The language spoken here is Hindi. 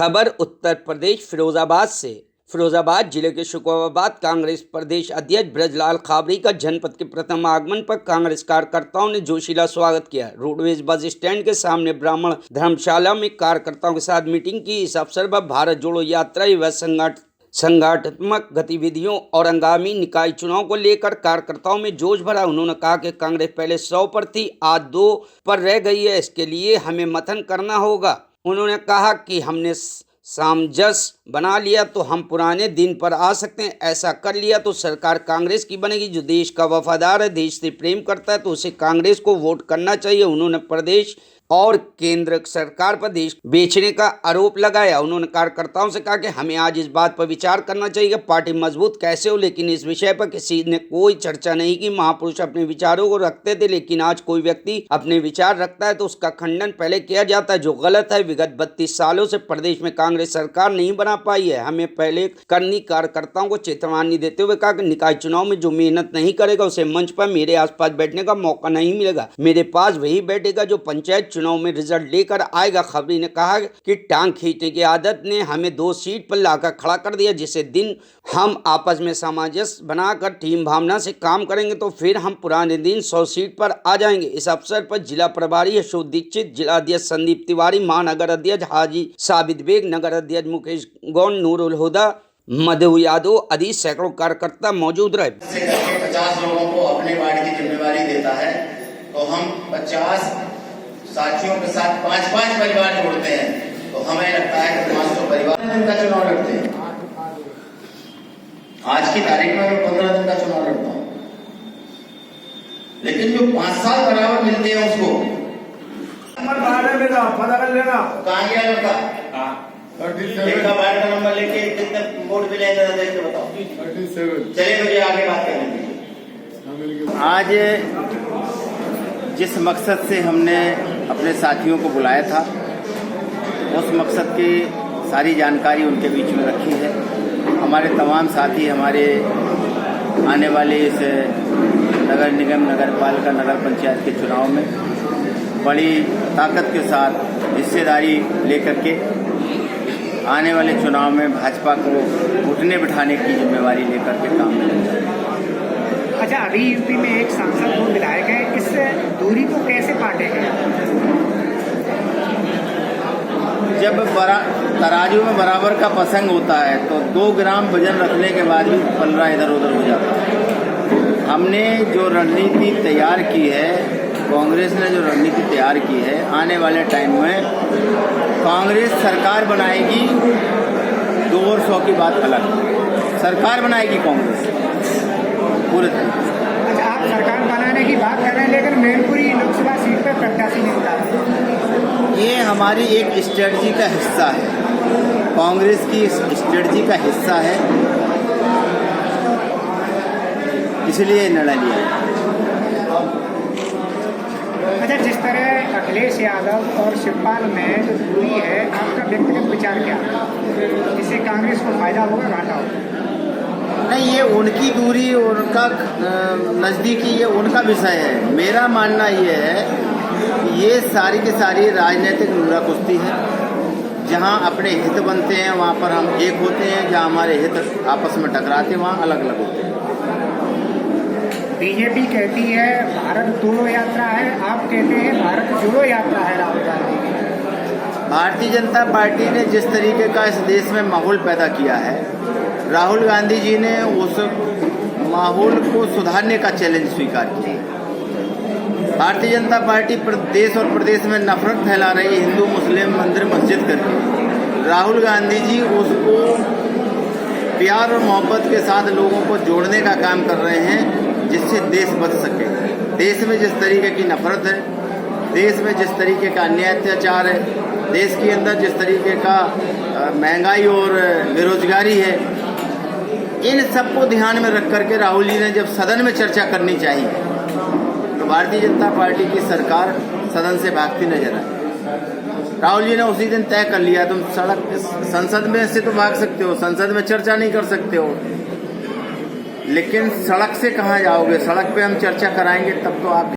खबर उत्तर प्रदेश फिरोजाबाद से। फिरोजाबाद जिले के शुकोबाबाद कांग्रेस प्रदेश अध्यक्ष ब्रजलाल खाबरी का जनपद के प्रथम आगमन पर कांग्रेस कार्यकर्ताओं ने जोशीला स्वागत किया। रोडवेज बस स्टैंड के सामने ब्राह्मण धर्मशाला में कार्यकर्ताओं के साथ मीटिंग की। इस अवसर पर भारत जोड़ो यात्रा व संगठनात्मक गतिविधियों और आगामी निकाय चुनाव को लेकर कार्यकर्ताओं में जोश भरा। उन्होंने कहा कि कांग्रेस पहले 100 पर थी, आज 2 पर रह गई है। इसके लिए हमें मंथन करना होगा। उन्होंने कहा कि हमने सामंजस्य बना लिया तो हम पुराने दिन पर आ सकते हैं। ऐसा कर लिया तो सरकार कांग्रेस की बनेगी। जो देश का वफादार है, देश से प्रेम करता है, तो उसे कांग्रेस को वोट करना चाहिए। उन्होंने प्रदेश और केंद्र सरकार पर देश बेचने का आरोप लगाया। उन्होंने कार्यकर्ताओं से कहा कि हमें आज इस बात पर विचार करना चाहिए कि पार्टी मजबूत कैसे हो, लेकिन इस विषय पर किसी ने कोई चर्चा नहीं की। महापुरुष अपने विचारों को रखते थे, लेकिन आज कोई व्यक्ति अपने विचार रखता है तो उसका खंडन पहले किया जाता है, जो गलत है। विगत 32 सालों से प्रदेश में कांग्रेस सरकार नहीं बना पाई है, हमें पहले करनी। कार्यकर्ताओं को चेतावनी देते हुए कहा कि निकाय चुनाव में जो मेहनत नहीं करेगा उसे मंच पर मेरे आसपास बैठने का मौका नहीं मिलेगा। मेरे पास वही बैठेगा जो पंचायत चुनाव में रिजल्ट लेकर आएगा। खबरी ने कहा कि टांग खींचने की आदत ने हमें 2 सीट पर लाकर खड़ा कर दिया। जिसे दिन हम आपस में सामंजस्य बनाकर टीम भावना से काम करेंगे तो फिर हम पुराने दिन 100 सीट पर आ जाएंगे। इस अवसर पर जिला प्रभारी अशोक दीक्षित, जिला अध्यक्ष संदीप तिवारी, महानगर अध्यक्ष हाजी साबित बेग, नगर अध्यक्ष मुकेश गौड़, नूरुल हुदा, मधु यादव आदि सैकड़ों कार्यकर्ता मौजूद रहे। 50 लोगों को अपने वार्ड की जिम्मेवारी देता है तो हम 50 साथियों के साथ 5-5 परिवार जोड़ते हैं, तो हमें लगता है कि 500 परिवार का चुनाव लड़ते हैं। आज की तारीख में मैं 15 दिन का चुनाव लड़ता हूं, लेकिन जो 5 साल बराबर मिलते हैं उसको पता कर लेना कहाँ गया लड़का। का वार्ड का नंबर लेके कितने वोट मिले देख के बताओ। चलिए मुझे आगे बात करेंगे। आज जिस मकसद से हमने अपने साथियों को बुलाया था, उस मकसद की सारी जानकारी उनके बीच में रखी है। हमारे तमाम साथी हमारे आने वाले इस नगर निगम, नगर पालिका, नगर पंचायत के चुनाव में बड़ी ताकत के साथ हिस्सेदारी लेकर के आने वाले चुनाव में भाजपा को उठने बिठाने की जिम्मेवारी लेकर के काम में लग जाएंगे। अच्छा, अभी यूपी में एक सांसद 2 विधायक है, इस दूरी को कैसे काटेंगे? जब तराजू में बराबर का प्रसंग होता है तो 2 ग्राम वजन रखने के बाद भी पलड़ा इधर उधर हो जाता है। हमने जो रणनीति तैयार की है, कांग्रेस ने जो रणनीति तैयार की है, आने वाले टाइम में कांग्रेस सरकार बनाएगी। 2 और 100 की बात अलग, सरकार बनाएगी कांग्रेस पूरे तरह। अच्छा, आप सरकार बनाने की बात कर रहे हैं, लेकिन मैनपुरी लोकसभा सीट पर प्रत्याशी नहीं उतार रहे। ये हमारी एक स्ट्रेटजी का हिस्सा है, कांग्रेस की स्ट्रेटजी का हिस्सा है, इसलिए निर्णय लिया। अच्छा, जिस तरह अखिलेश यादव और शिवपाल में जो दूरी है, आपका व्यक्तिगत विचार क्या है? इससे कांग्रेस को फायदा होगा, घाटा होगा? नहीं, ये उनकी दूरी, उनका नज़दीकी, ये उनका विषय है। मेरा मानना ये है कि ये सारी की सारी राजनीतिक नूरा कुश्ती है। जहाँ अपने हित बनते हैं वहाँ पर हम एक होते हैं, जहाँ हमारे हित आपस में टकराते हैं वहाँ अलग अलग होते हैं। बीजेपी कहती है भारत जोड़ो यात्रा है, आप कहते हैं भारत जोड़ो यात्रा है राहुल गांधी की। भारतीय जनता पार्टी ने जिस तरीके का इस देश में माहौल पैदा किया है, राहुल गांधी जी ने उस माहौल को सुधारने का चैलेंज स्वीकार किया। भारतीय जनता पार्टी देश और प्रदेश में नफरत फैला रही है, हिंदू मुस्लिम मंदिर मस्जिद करके। राहुल गांधी जी उसको प्यार और मोहब्बत के साथ लोगों को जोड़ने का काम कर रहे हैं, जिससे देश बच सके। देश में जिस तरीके की नफरत है, देश में जिस तरीके का अन्याय अत्याचार है, देश के अंदर जिस तरीके का महंगाई और बेरोजगारी है, इन सबको ध्यान में रख करके राहुल जी ने जब सदन में चर्चा करनी चाहिए तो भारतीय जनता पार्टी की सरकार सदन से भागती नजर आई। राहुल जी ने उसी दिन तय कर लिया, तुम संसद में से तो भाग सकते हो, संसद में चर्चा नहीं कर सकते हो, लेकिन सड़क से कहाँ जाओगे? सड़क पे हम चर्चा कराएंगे तब तो आप